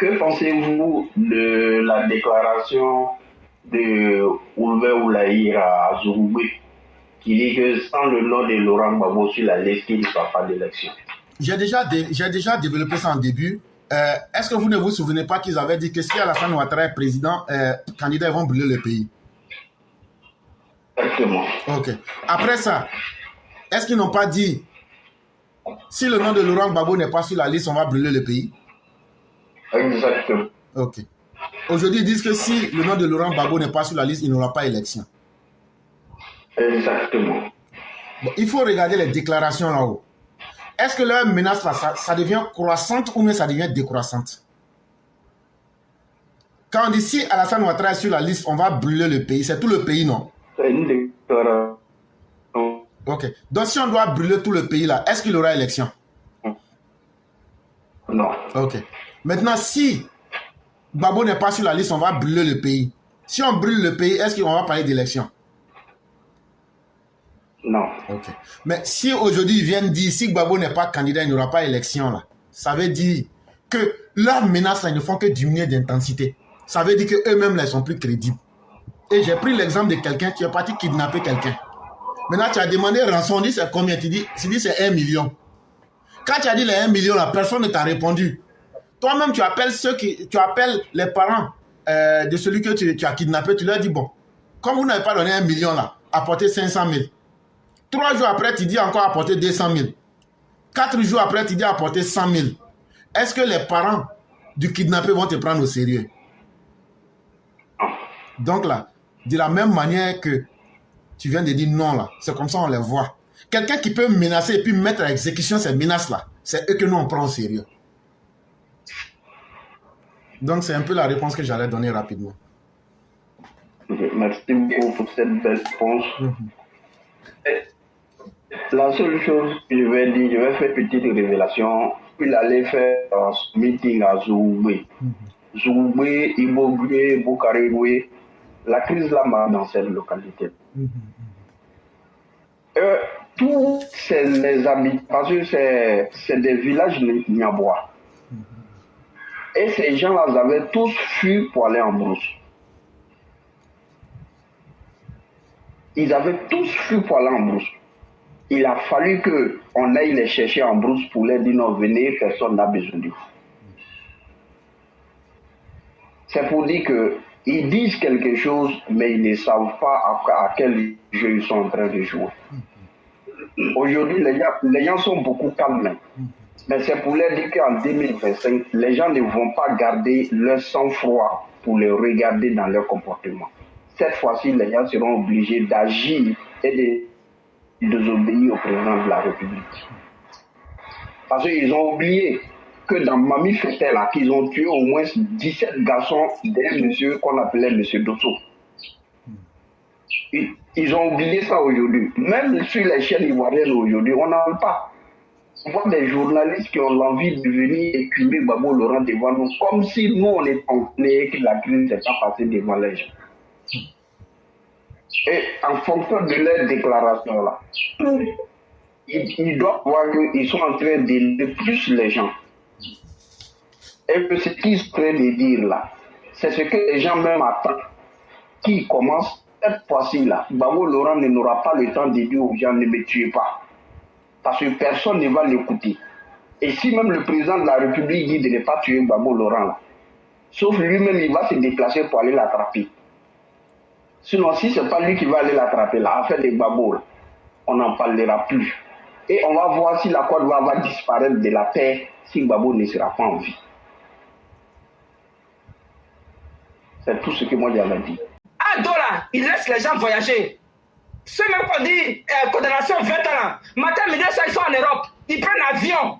Que pensez-vous de la déclaration de Oulver Oulaïr à Zouroubé qui dit que sans le nom de Laurent Gbagbo sur la liste, il n'y aura pas d'élection? J'ai déjà développé ça en début. Est-ce que vous ne vous souvenez pas qu'ils avaient dit que si Alassane Ouattara est président, candidats ils vont brûler le pays? Exactement. Ok. Après ça, est-ce qu'ils n'ont pas dit si le nom de Laurent Gbagbo n'est pas sur la liste, on va brûler le pays? Exactement. Ok. Aujourd'hui, ils disent que si le nom de Laurent Gbagbo n'est pas sur la liste, il n'y aura pas élection. Exactement. Bon, il faut regarder les déclarations là-haut. Est-ce que leur menace là, ça devient croissante ou bien ça devient décroissante? Quand on dit si Alassane Ouattara est sur la liste, on va brûler le pays, c'est tout le pays, non? C'est une déclaration. Ok. Donc si on doit brûler tout le pays là, est-ce qu'il y aura élection? Non. Ok. Maintenant, si Gbagbo n'est pas sur la liste, on va brûler le pays. Si on brûle le pays, est-ce qu'on va parler d'élection? Non. Ok. Mais si aujourd'hui ils viennent dire si Gbagbo n'est pas candidat, il n'y aura pas élection là, ça veut dire que leurs menaces là, ils ne font que diminuer d'intensité. Ça veut dire qu'eux-mêmes là, ils sont plus crédibles. Et j'ai pris l'exemple de quelqu'un qui est parti kidnapper quelqu'un. Maintenant, tu as demandé rançon, on dit c'est combien? Tu dis c'est 1 million. Quand tu as dit les 1 million là, personne ne t'a répondu. Toi-même, tu appelles les parents de celui que tu as kidnappé, tu leur dis bon, comme vous n'avez pas donné 1 million là, apportez 500 000. 3 jours après, tu dis encore apporter 200 000. 4 jours après, tu dis apporter 100 000. Est-ce que les parents du kidnappé vont te prendre au sérieux? Donc là, de la même manière que tu viens de dire non là, c'est comme ça on les voit. Quelqu'un qui peut menacer et puis mettre à exécution ces menaces là, c'est eux que nous on prend au sérieux. Donc c'est un peu la réponse que j'allais donner rapidement. Merci beaucoup pour cette belle réponse. La seule chose que je vais dire, je vais faire une petite révélation. Il allait faire un meeting à Zouroubé. Zouroubé, Ibogoué, Boukarégoué. La crise là m'a dans cette localité. Tous les habitants, parce que c'est des villages niabois. Et ces gens-là avaient tous fui pour aller en brousse. Ils avaient tous fui pour aller en brousse. Il a fallu qu'on aille les chercher en brousse pour leur dire non, venez, personne n'a besoin de vous. C'est pour dire qu'ils disent quelque chose, mais ils ne savent pas à quel jeu ils sont en train de jouer. Aujourd'hui, les gens sont beaucoup calmes. Mais c'est pour leur dire qu'en 2025, les gens ne vont pas garder leur sang-froid pour les regarder dans leur comportement. Cette fois-ci, les gens seront obligés d'agir et de désobéir au président de la République. Parce qu'ils ont oublié que dans Mami Fetel, qu'ils ont tué au moins 17 garçons d'un monsieur qu'on appelait monsieur Dosso. Ils ont oublié ça aujourd'hui. Même sur les chaînes ivoiriennes aujourd'hui, on n'en parle pas. On voit des journalistes qui ont l'envie de venir écumer Gbagbo Laurent devant nous, comme si nous on est que la crise n'est pas passée devant les gens. Et en fonction de leurs déclarations là, ils doivent voir qu'ils sont en train d'aider plus les gens. Et que ce qu'ils sont en train de dire là, c'est ce que les gens même attendent. Qui commence cette fois-ci là, Gbagbo Laurent n'aura pas le temps de dire aux gens ne me tuez pas. Parce que personne ne va l'écouter. Et si même le président de la République dit de ne pas tuer Gbagbo Laurent là, sauf lui-même il va se déplacer pour aller l'attraper. Sinon, si ce n'est pas lui qui va aller l'attraper là, affaire des Gbagbo, on n'en parlera plus. Et on va voir si la Côte d'Ivoire va disparaître de la terre si Gbagbo ne sera pas en vie. C'est tout ce que moi j'avais dit. À Dola, il laisse les gens voyager. Ceux même qu'on dit condamnation 20 ans, matin, midi, soir, ils sont en Europe. Ils prennent l'avion.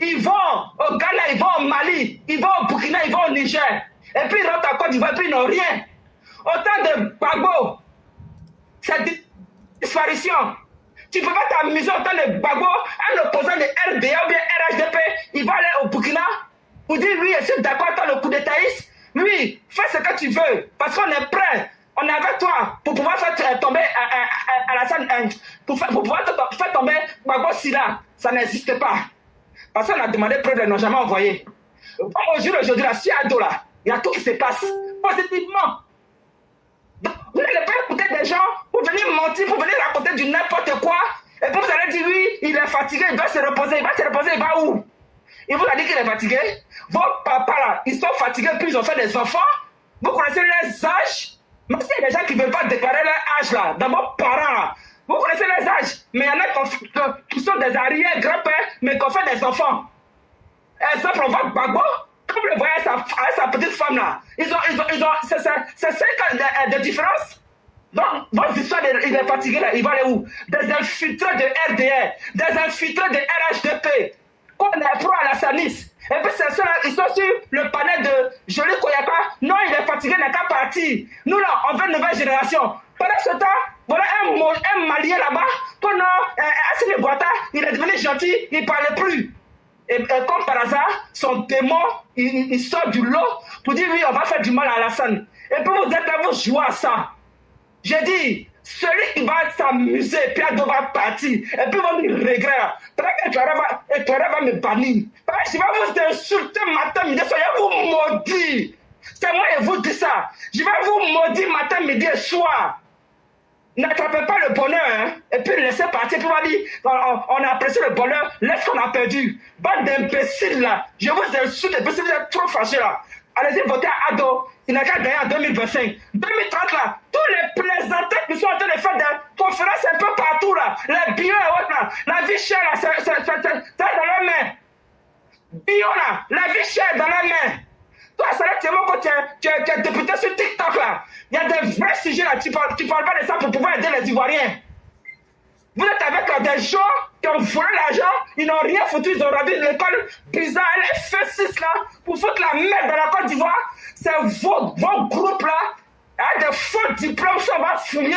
Ils vont au Ghana, ils vont au Mali, ils vont au Burkina, ils vont au Niger. Et puis ils rentrent en Côte d'Ivoire, et puis ils n'ont rien. Autant de Gbagbo, c'est disparition. Tu ne peux pas t'amuser autant de Gbagbo, un opposant de RDA ou bien RHDP, il va aller au Burkina pour dire oui, je suis d'accord avec le coup d'étaïsme. Oui, fais ce que tu veux, parce qu'on est prêt. On est avec toi pour pouvoir faire tomber Alassane, pour pouvoir faire tomber Gbagbo Silla. Ça n'existe pas. Parce qu'on a demandé preuve, ils n'ont jamais envoyé. Bon, aujourd'hui, là, si Ado, là, il y a tout qui se passe positivement. Donc, vous n'allez pas écouter des gens pour venir mentir, pour venir raconter du n'importe quoi. Et puis vous allez dire, oui, il est fatigué, il doit se reposer. Il va se reposer, il va où? Il vous a dit qu'il est fatigué. Vos papas, là, ils sont fatigués, puis ils ont fait des enfants. Vous connaissez les âges. Mais s'il y a des gens qui ne veulent pas déclarer leur âge, là, dans vos parents, là, vous connaissez les âges. Mais il y en a qui sont des arrière-grands-pères, mais qui ont fait des enfants. Exemple, on voit Gbagbo, comme vous le voyez avec sa petite femme, là. C'est 5 ans de différence. Donc, votre histoire, il est fatigué, là, il va aller où? Des infiltrés de RDR, des infiltrés de RHDP, on est pro à la Sanis. Et puis c'est ceux-là, ils sont sur le panel de Joly Koyaka. Non, il est fatigué, il n'a qu'à partir. Nous, là, on veut une nouvelle génération. Pendant ce temps, voilà un Malien là-bas, pendant Assimi Goïta, il est devenu gentil, il ne parlait plus. Et comme par hasard, son démon, il sort du lot pour dire, oui, on va faire du mal à Alassane. Et puis vous êtes là, vous jouez à ça. J'ai dit, celui qui va s'amuser, puis Ado va partir, et puis va me regretter. Peut-être que va me bannir. Parce que je vais vous insulter matin, midi, soir, je vais vous maudire. C'est moi qui vous dis ça. Je vais vous maudire matin, midi et soir. N'attrapez pas le bonheur, hein, et puis laissez partir, puis on va dire, on a apprécié le bonheur, laisse qu'on a perdu. Bande d'imbéciles là, je vous insulte, et puis si vous êtes trop fâchés là, allez-y voter à Ado. Il n'a qu'à gagner en 2025. 2030 là, tous les plaisantins qui sont en train de faire des conférences un peu partout là, les bio et autres là, la vie chère là, c'est dans leur main. Bio là, la vie chère dans leur main. Toi, c'est là que tu es député sur TikTok là. Il y a des vrais sujets là, tu parles pas de ça pour pouvoir aider les Ivoiriens. Vous êtes avec des gens qui ont volé l'argent, ils n'ont rien foutu, ils ont rendu l'école bizarre, les F6 là, pour foutre la merde dans la Côte d'Ivoire. C'est vos groupes là, avec des faux diplômes, ça va fouiller.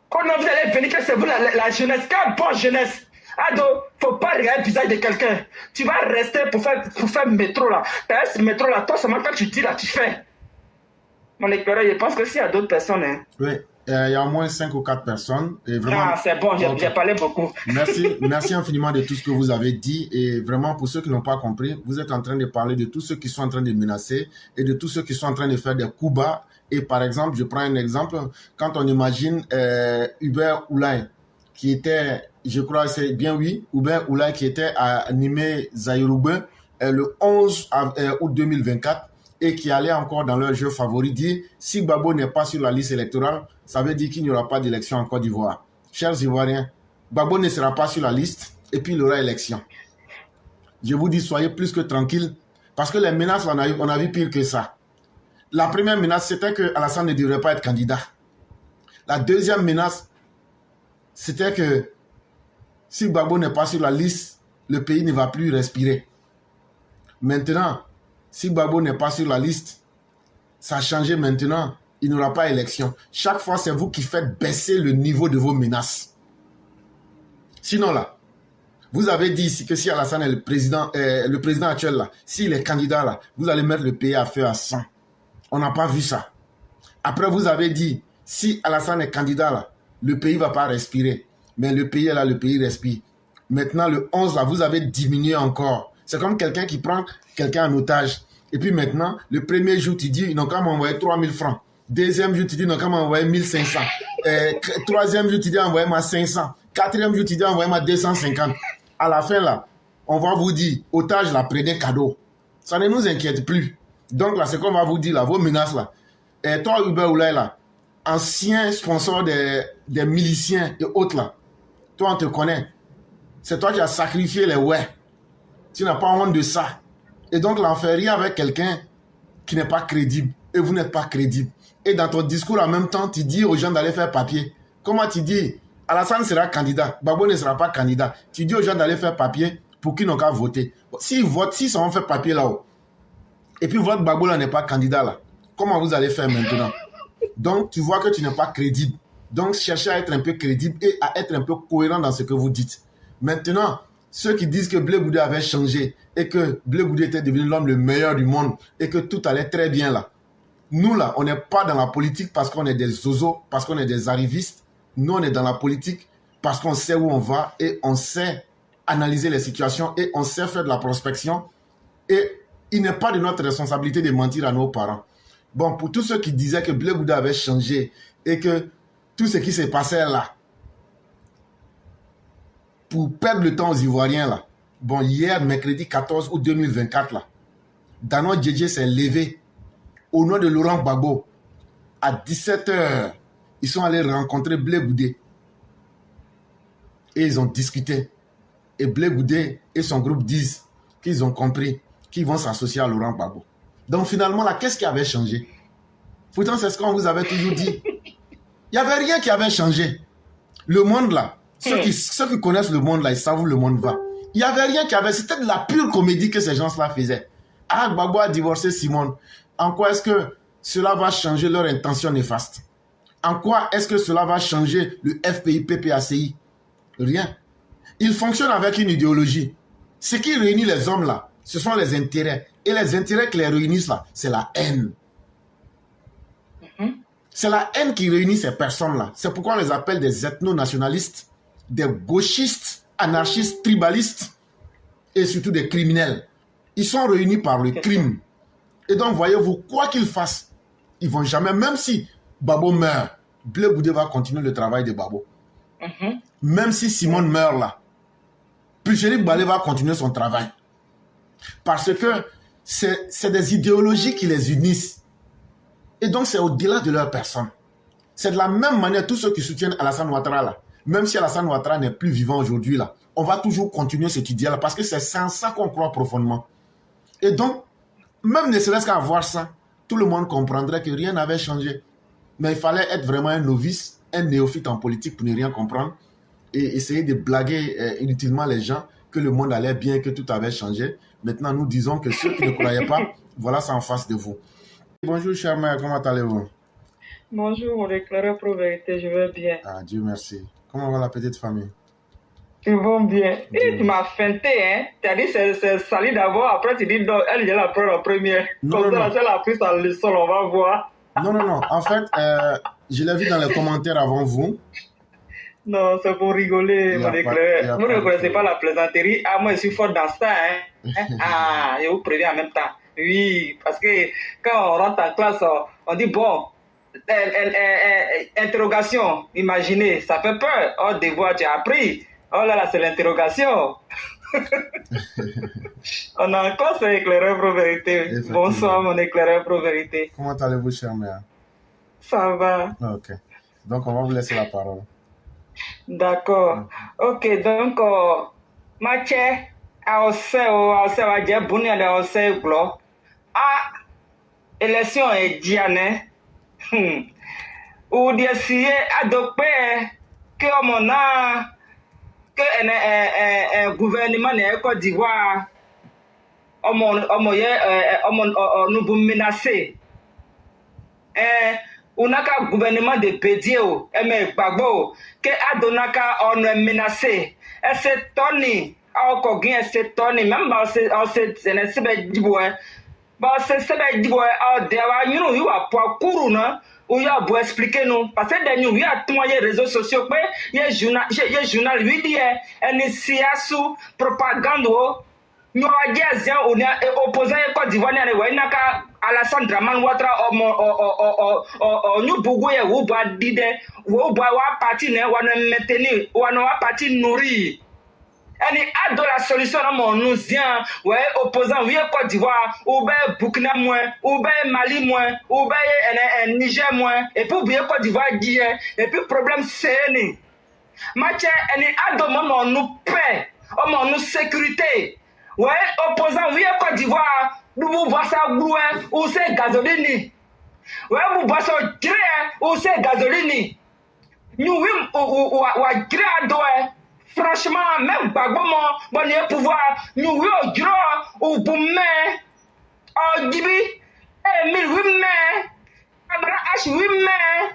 Quand vous allez venir, que c'est vous la jeunesse, quelle bonne jeunesse. Ado, faut pas regarder le visage de quelqu'un. Tu vas rester pour faire métro là. T'as ce métro là, toi seulement quand tu dis là, tu fais. Mon éclaireur, je pense que s'il y a d'autres personnes. Hein. Oui. Il y a au moins 5 ou 4 personnes. Et vraiment, ah, c'est bon, j'ai parlé beaucoup. Merci infiniment de tout ce que vous avez dit. Et vraiment, pour ceux qui n'ont pas compris, vous êtes en train de parler de tous ceux qui sont en train de menacer et de tous ceux qui sont en train de faire des coups bas. Et par exemple, je prends un exemple. Quand on imagine Hubert Oulay, qui était, je crois, c'est bien oui, Hubert Oulay qui était à Nimé Zaïroube le 11 août 2024 et qui allait encore dans leur jeu favori dire si Gbagbo n'est pas sur la liste électorale, ça veut dire qu'il n'y aura pas d'élection en Côte d'Ivoire. Chers Ivoiriens, Gbagbo ne sera pas sur la liste et puis il aura élection. Je vous dis, soyez plus que tranquilles parce que les menaces, on a vu pire que ça. La première menace, c'était que Alassane ne devrait pas être candidat. La deuxième menace, c'était que si Gbagbo n'est pas sur la liste, le pays ne va plus respirer. Maintenant, si Gbagbo n'est pas sur la liste, ça a changé maintenant. Il n'y aura pas élection. Chaque fois, c'est vous qui faites baisser le niveau de vos menaces. Sinon, là, vous avez dit ici que si Alassane est le président actuel, là, s'il est candidat, là, vous allez mettre le pays à feu à sang. On n'a pas vu ça. Après, vous avez dit, si Alassane est candidat, là, le pays ne va pas respirer. Mais le pays est là, le pays respire. Maintenant, le 11, là, vous avez diminué encore. C'est comme quelqu'un qui prend quelqu'un en otage. Et puis maintenant, le premier jour, tu dis, ils n'ont qu'à m'envoyer 3000 francs. Deuxième jour, tu dis, ils n'ont qu'à m'envoyer 1500. Troisième jour, tu dis, envoyez-moi 500. Quatrième jour, tu dis, envoyez-moi 250. À la fin, là, on va vous dire, otage, là, prenez cadeau. Ça ne nous inquiète plus. Donc là, c'est qu'on va vous dire, là, vos menaces, là. Et toi, Hubert Oulay, là, ancien sponsor des miliciens et autres, là, toi, on te connaît. C'est toi qui as sacrifié les ouais. Tu n'as pas honte de ça. Et donc, là, on fait rien avec quelqu'un qui n'est pas crédible. Et vous n'êtes pas crédible. Et dans ton discours, en même temps, tu dis aux gens d'aller faire papier. Comment tu dis Alassane sera candidat, Gbagbo ne sera pas candidat. Tu dis aux gens d'aller faire papier pour qu'ils n'ont qu'à voter. S'ils votent, s'ils ont fait papier là-haut, et puis votre Gbagbo là n'est pas candidat là, comment vous allez faire maintenant? Donc, tu vois que tu n'es pas crédible. Donc, cherchez à être un peu crédible et à être un peu cohérent dans ce que vous dites. Maintenant, ceux qui disent que Blé Goudé avait changé et que Blé Goudé était devenu l'homme le meilleur du monde et que tout allait très bien là. Nous là, on n'est pas dans la politique parce qu'on est des zozos, parce qu'on est des arrivistes. Nous, on est dans la politique parce qu'on sait où on va et on sait analyser les situations et on sait faire de la prospection Et il n'est pas de notre responsabilité de mentir à nos parents. Bon, pour tous ceux qui disaient que Blé Bouddha avait changé et que tout ce qui s'est passé là, pour perdre le temps aux Ivoiriens là, bon, hier, mercredi 14 août 2024 là, Dano Djedje s'est levé au nom de Laurent Gbagbo. À 17h, ils sont allés rencontrer Blé Goudé. Et ils ont discuté. Et Blé Goudé et son groupe disent qu'ils ont compris qu'ils vont s'associer à Laurent Gbagbo. Donc finalement, là, qu'est-ce qui avait changé? Pourtant, c'est ce qu'on vous avait toujours dit. Il n'y avait rien qui avait changé. Le monde, là, ceux qui connaissent le monde, là, ils savent où le monde va. Il n'y avait rien qui avait... C'était de la pure comédie que ces gens-là faisaient. Ah, Gbagbo a divorcé Simone. En quoi est-ce que cela va changer leur intention néfaste? En quoi est-ce que cela va changer le FPI-PPACI? Rien. Ils fonctionnent avec une idéologie. Ce qui réunit les hommes, là, ce sont les intérêts. Et les intérêts qui les réunissent, là, c'est la haine. C'est la haine qui réunit ces personnes-là. C'est pourquoi on les appelle des ethno-nationalistes, des gauchistes, anarchistes, tribalistes et surtout des criminels. Ils sont réunis par le crime. Et donc, voyez-vous, quoi qu'ils fassent, ils ne vont jamais, même si Babo meurt, Blé Goudé va continuer le travail de Babo. Même si Simone meurt là, Pulchérik Balé va continuer son travail. Parce que c'est des idéologies qui les unissent. Et donc, c'est au-delà de leur personne. C'est de la même manière, tous ceux qui soutiennent Alassane Ouattara, là, même si Alassane Ouattara n'est plus vivant aujourd'hui, là, on va toujours continuer cet idéal parce que c'est en ça qu'on croit profondément. Et donc, même ne serait-ce qu'à voir ça, tout le monde comprendrait que rien n'avait changé. Mais il fallait être vraiment un novice, un néophyte en politique pour ne rien comprendre et essayer de blaguer inutilement les gens que le monde allait bien, que tout avait changé. Maintenant, nous disons que ceux qui ne croyaient pas, voilà ça en face de vous. Bonjour, cher mère, comment allez-vous? Bonjour, mon éclaireur pro-vérité, je vais bien. Ah, Dieu merci. Comment va la petite famille? Ils vont bien. Et tu m'as feinté, hein? Tu as dit c'est sali d'abord, après tu dis non, elle vient la prendre en première. Non, Comme non, ça, non. elle a pris sa leçon, on va voir. Non, non, non. En fait, je l'ai vu dans les commentaires avant vous. Non, c'est pour rigoler, mon éclaireur. Vous ne connaissez pas la plaisanterie. Ah, moi, je suis fort dans ça, hein? Ah, je vous préviens en même temps. Oui, parce que quand on rentre en classe, on dit bon, interrogation, imaginez, ça fait peur. Oh, devoir, tu as appris. Oh là là, c'est l'interrogation. On a encore ce éclaireur pro-vérité. Bonsoir, mon éclaireur pro-vérité. Comment allez-vous, chère mère? Ça va. Ok. Donc, on va vous laisser la parole. D'accord. Ok, donc, Mathieu, élection est diane. Ou dire si adopté que on a que un gouvernement de Côte d'Ivoire nous vous menacé. On a qu'un gouvernement de Pédio, mais Gbagbo, que Adonaka on est menacé. Et c'est Tony, encore gain c'est Tony, même c'est Diboué. C'est Diboué, il y a pas couru, non? Ou il y a pour expliquer nous. Parce que nous, il y a tous les réseaux sociaux, il y a journal, lui dit, initiation, propagande, nous avons dit, on est opposé à Côte d'Ivoire, il y a Alassane Dramane Ouattara, nous bougons, ou bois d'idée, ou bois parti, ou maintenir, ou parti nourrir. Et a de la solution à mon nous ouais opposant oui Côte d'Ivoire ou ben Burkina moins ou ben Mali moins ou ben Niger moins et puis bien Côte d'Ivoire dit et puis problème c'est ni match et a de mon nous paix mon nous sécurité ouais opposant oui Côte d'Ivoire nous voir ça ou c'est gasoline ouais vous voir ça dire ou c'est gasoline nous oui ou dire à franchement, même Gbagbo, bon, il y a pouvoir, nous, oui, au droit, au boumé, au dibi, Emile, oui, mais, Abraham H, oui, mais,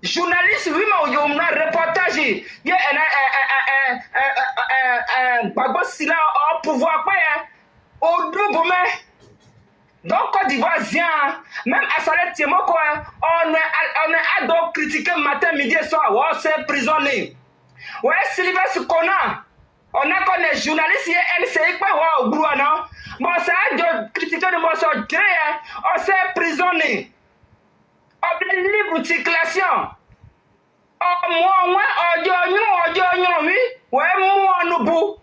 journaliste, oui, mais, il y a un reportage, il y a un Gbagbo, si là, au pouvoir, quoi, au droit, boumé. Donc, Côte d'Ivoire, même à Salet Tiemo, quoi, on a donc critiqué matin, midi et soir, oh, c'est prisonnier. Ouais, Sylvestre Kona, on a connu journaliste NCI, quoi, au bout, non? Bon, ça a de critiquer de moi sur Dieu, on s'est prisonnier. On est libre de circulation. Oh, moi, oui, ouais, moi, nous, bou.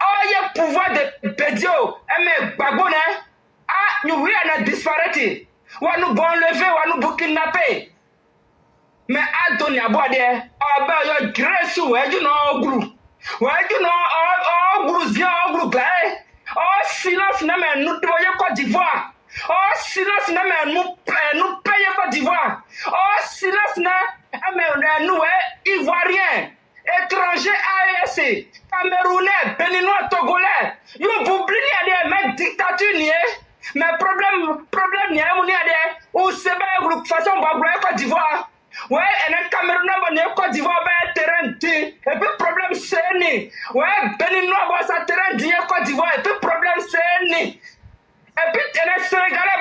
Oh, il y a pouvoir de pédio, mais babone, ah, nous, oui, on a disparu. On nous bon lever, on nous kidnapper. Mais à donner à boire, oh, ben, il y a graisse, ouais, you know, glue. Ouais, you know, oh, glue, oh, glue, oh, silence, non, mais nous devons Côte d'Ivoire. Oh, silence, non, mais nous payons Côte d'Ivoire. Oh, silence, non, mais nous, Ivoiriens, étrangers, AES, Camerounais, Béninois, Togolais, vous oubliez des mecs dictature, mais problème, n'y a pas ou c'est bien, de façon, on va Côte d'Ivoire. Ouais, et les Camerounais, Côte d'Ivoire, terrain dit, et puis problème, c'est ni. Ouais, Béninois, ça terrain dit, Côte d'Ivoire, et puis problème, c'est ni. Et puis, les Sénégalais,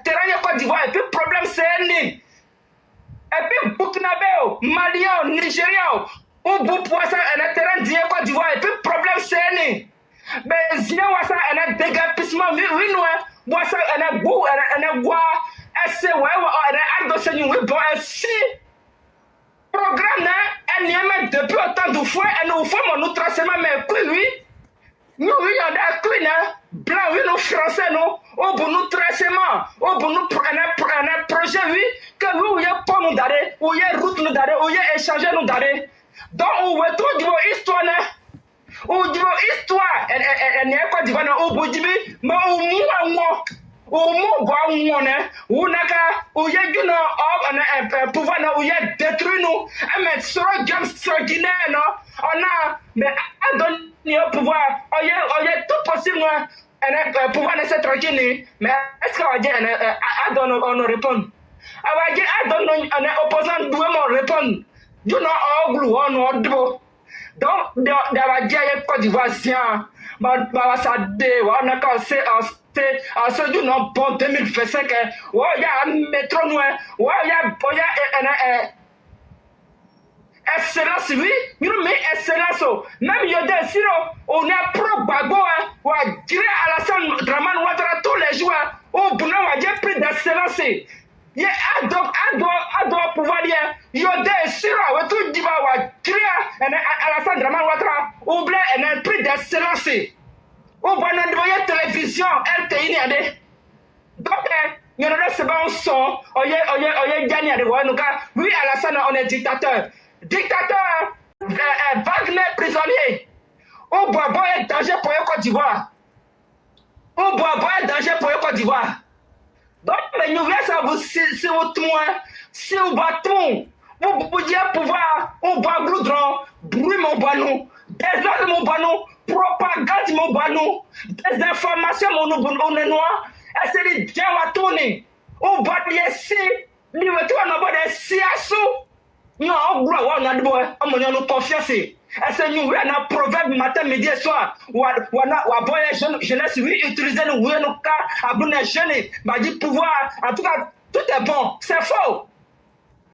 terrain Côte d'Ivoire, et puis problème, c'est ni. Et puis, Burkinabé, Malien, Nigérian, ou Boupouassa, et le terrain dit, Côte d'Ivoire, et puis problème, c'est ni. Mais Zia, ça, et le dégapissement, oui, nous, ça, et le goût, et le bois. Esse ouais ardo se nous bon si programme elle n'y a depuis autant de fois et nous faisons nous tracement mais oui nous on a clean blanc oui nous français nous au bout nous tracement au bout nous un projet oui que nous y a pas nous d'aller ou y a route nous d'aller ou y a échanger nous d'aller donc on veut tout dire histoire ou dire histoire elle n'y a pas dire au bout du mais au moins Omo ba wone unaka uyejuno of pouvoir na uye détruire nous mais sur jam stratégie no ona mais adon ni pouvoir oye tout possible pouvoir na cette stratégie mais est-ce que on adon on répond awaje adon on opposant doit me répondre you know oglu on odbo donc d'awaje Côte d'Ivoire sien ba sa de on ka c'est du nom bon 2025 ouais il y a un métro noir ouais il y a excellence oui nous mais excellence même il y a des siro on a pro bago ouais dire à la salle Dramane Ouattara tous les jours au boulot on a pris d'excellence il y a donc pouvoir dire il y a des siro ouais tout dit ouais dire à la salle Dramane Ouattara oublier un prix d'excellence. On va dans la télévision, RTI, donc, il y a des son, on y a gagné à oui, Alassane, on est dictateur. Dictateur, Wagner prisonnier. On boit un danger pour la Côte d'Ivoire. On boit un danger pour la Côte d'Ivoire. Donc, les nouvelles, ça vous, si vous tournez, si vous battez, vous dites pouvoir, on boit goudron, bruit mon ballon, désordre mon ballon. Propagande mon ballon, des informations mon noir, et c'est les gens à tourner. On va dire si, nous avons des siassous. Non, on a de confiance. Et c'est nous, on a proverbe matin, midi et soir. On a jeunesse, oui, utiliser nous, oui, nos cas, abonner jeunes, m'a dit pouvoir. En tout cas, tout est bon. C'est faux.